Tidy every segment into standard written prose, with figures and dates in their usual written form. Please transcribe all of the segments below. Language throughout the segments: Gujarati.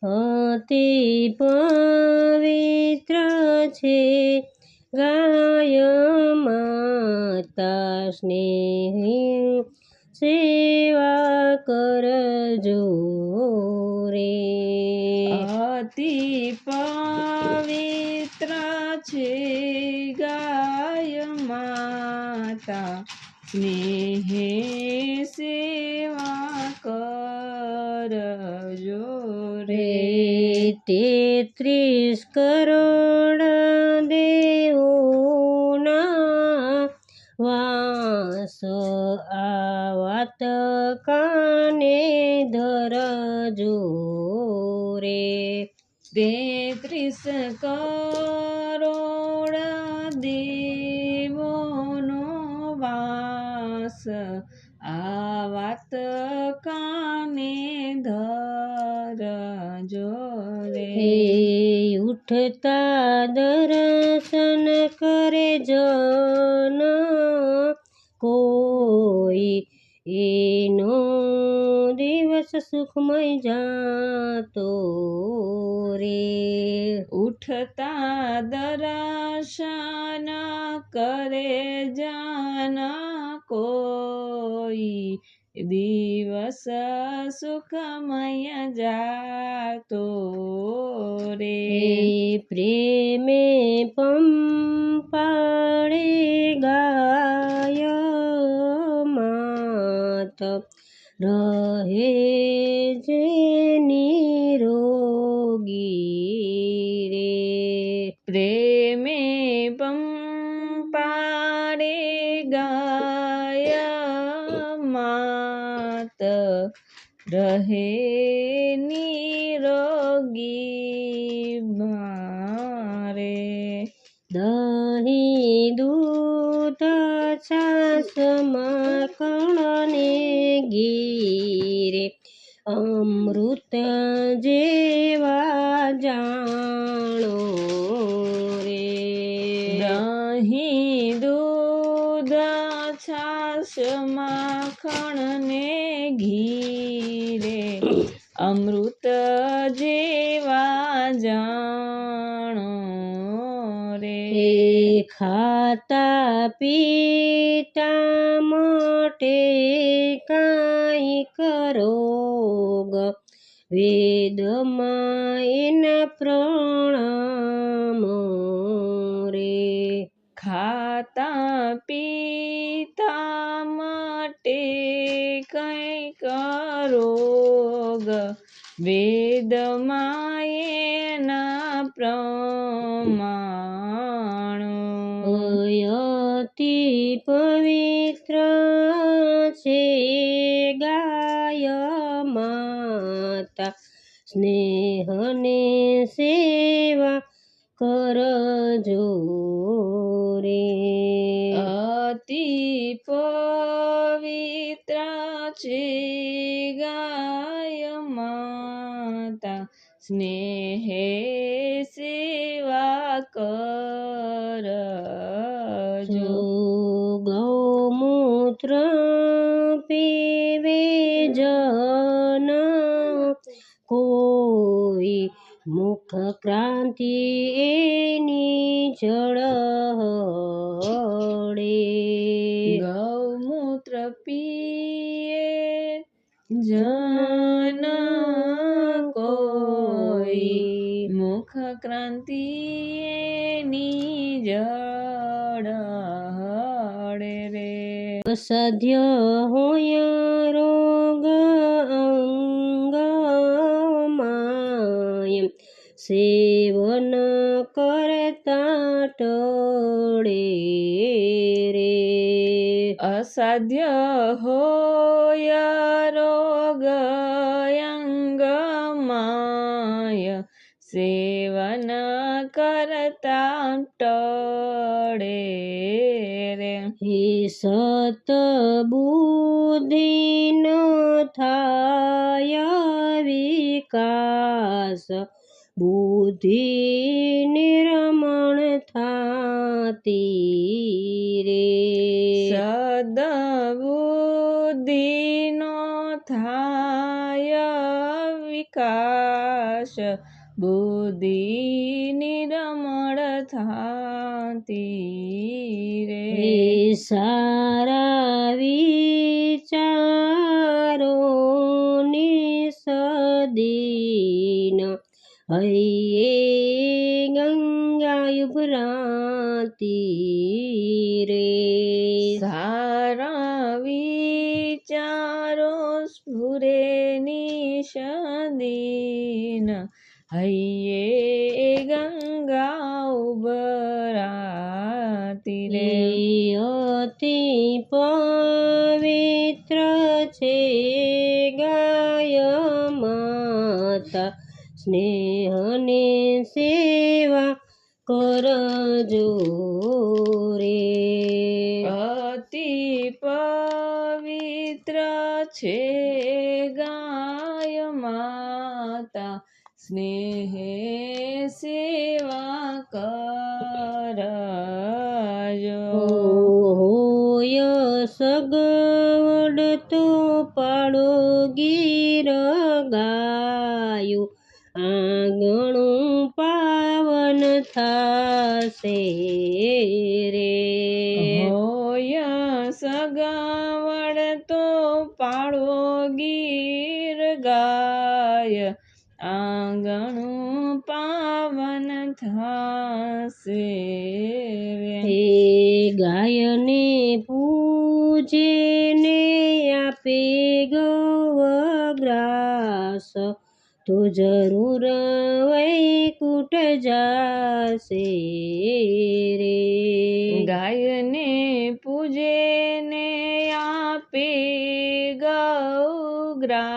અતિ પવિત્ર છે ગાય માતા સ્નેહી સેવા કરજો રે. અતિ પવિત્ર છે ગાય માતા સ્નેહે સેવા કરજો રે. 33 કરોડ દેવોના વાસ આ વાત કાને ધરજો રે. 33 કરોડ દેવોનો વાસ આ વાત કાને ધરજો રે. ઉઠતા દર્શન કરે જન કોઈ એનો દિવસ સુખમય જાતો રે. ઉઠતા દર્શન કરે જન કોઈ દિવસ સુખમય જાતો રે. પ્રેમે પંપાળે ગાય માત રહે જે નિરોગી રે. પ્રેમે પંપાળે ગાય માત રહે નિરોગી મારે. દહીં દૂધ છાસ માખણ ને ઘી રે અમૃત જેવા જાણો રે. દહીં દૂધ છાસ માખણ ને ઘી રે અમૃત જેવા જાણો રે. ખાતા પીતા માટે કાંઈ કરોગ વેદમાં એના પ્રણામ રે. ખાતા પીતા માટે કંઈક રોગ વેદમાં એના પ્રમાણો. અતિ પવિત્ર છે ગાય માતા સ્નેહને સેવા કરજો રે. અતિ પવિત્ર છે ગાય માતા સ્નેહે સેવા કરજો. ગૌમૂત્ર પીવે જન કોઈ મુખ ક્રાંતિ એની જળહળે. ગૌમૂત્ર પીએ જન કોઈ મુખ ક્રાંતિ એની જળહળે રે. અસાધ્ય હોય રોગ અંગમાય સેવન કરતા ટળે રે. અસાધ્ય હોય રોગ અંગમાય સેવન કરતા ટળે રે. સત બુદ્ધિ ન થાય વિકાસ બુદ્ધિ નિર્મળ થાતી રે. સદબુદ્ધિ નો થાય વિકાસ પ્રકાશ બુદ્ધિ નિર્મળ થાતી રે સારા વિચારોની સદીન હૈયે ગંગા ઉભરાતી રે સારા વિચારો સ્ફુરે નિષદીન હૈયે ગંગા ઉભરાતી રે અતિ પવિત્ર છે ગાય માતા સ્નેહને સેવા કરજો રે અતિ પવિત્ર છે ગાય માતા સ્નેહે સેવા કરજો હોય સગવડ તો પાડો ગીર ગાયું આંગણું પાવન થાશે રે હોય સગવડ તો પાડો ગીર ગાય આંગણું પાવન થાશે હે ગાયને પૂજે ને આપે ગૌગ્રાસ તો જરૂર વૈકુટ જાશે રે ગાયને પૂજે ને આપે ગૌગ્રાસ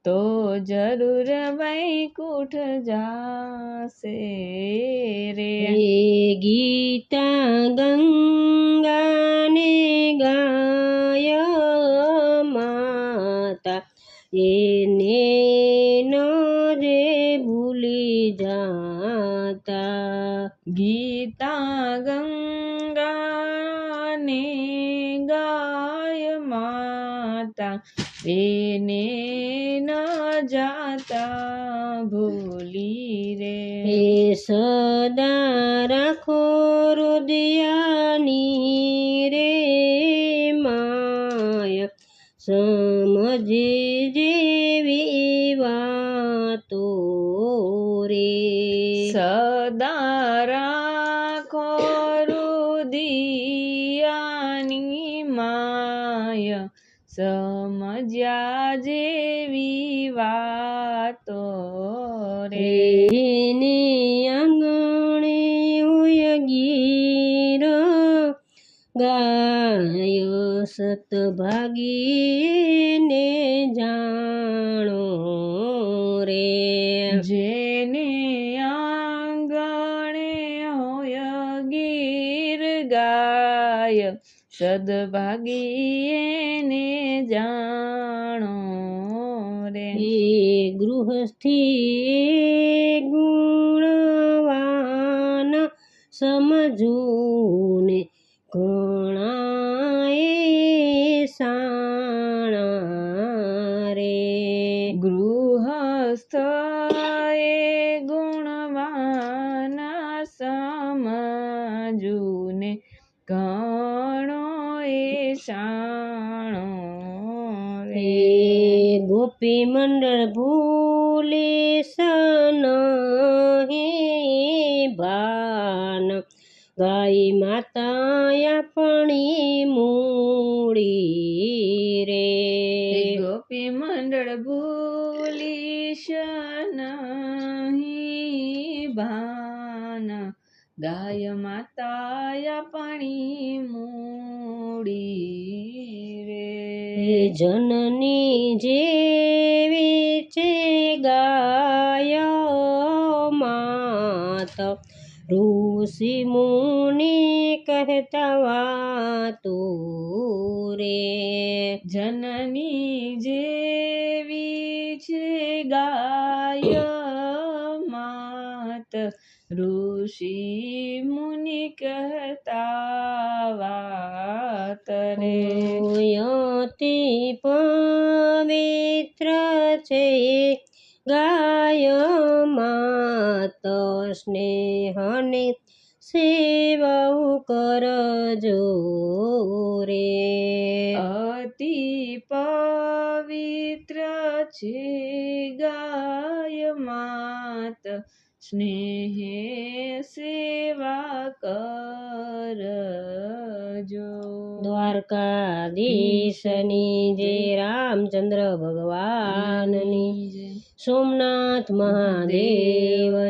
તો જરૂર વૈકુંઠ જાશે રે ગીતા ગંગાને ગાય માતા એને ન રે ભૂલી જાતા ગીતા ગંગાને ગાય માતા એને ન જાતા ભૂલી રે સદા રાખો હૃદયાની રે માયા સમજી જેવી વાતો રે સદા રાખો રુદિયાની માય સમજ્યા જેવી વાતો રે એને આંગણે હોય ગીર ગાય સતભાગી ને જાણો રે જેને આંગણે હોય ગીર ગાય સદભાગી એને જાણો રે ગૃહસ્થી ગુણવાન સમજૂને ઘણાએ સાણા રે ગૃહસ્થ એ ગુણવાન સમજૂને ઘણો એ શાણો રે ગોપી મંડળ ભૂલે સન હે ભાન ગાય માતા આપણી મૂડી રે ગોપી મંડળ ભૂલીશ નહીં ભાન ગાય માતા આપણી મૂડી રે જનની જેવી છે ગાય માત ઋષિ મુનિ કહેતા વાતો રે જનની જેવી છે ગાય માત ઋષિ મુનિ કહેતા વાત રે અતિ પવિત્ર છે ગાય માત સ્નેહને સેવઉ કરજો રે. અતિ પવિત્ર છે ગાય માત સ્નેહે સેવા કરજો. દ્વારકાધીશની જય, રામચંદ્ર ભગવાનની, જય. સોમનાથ મહાદેવ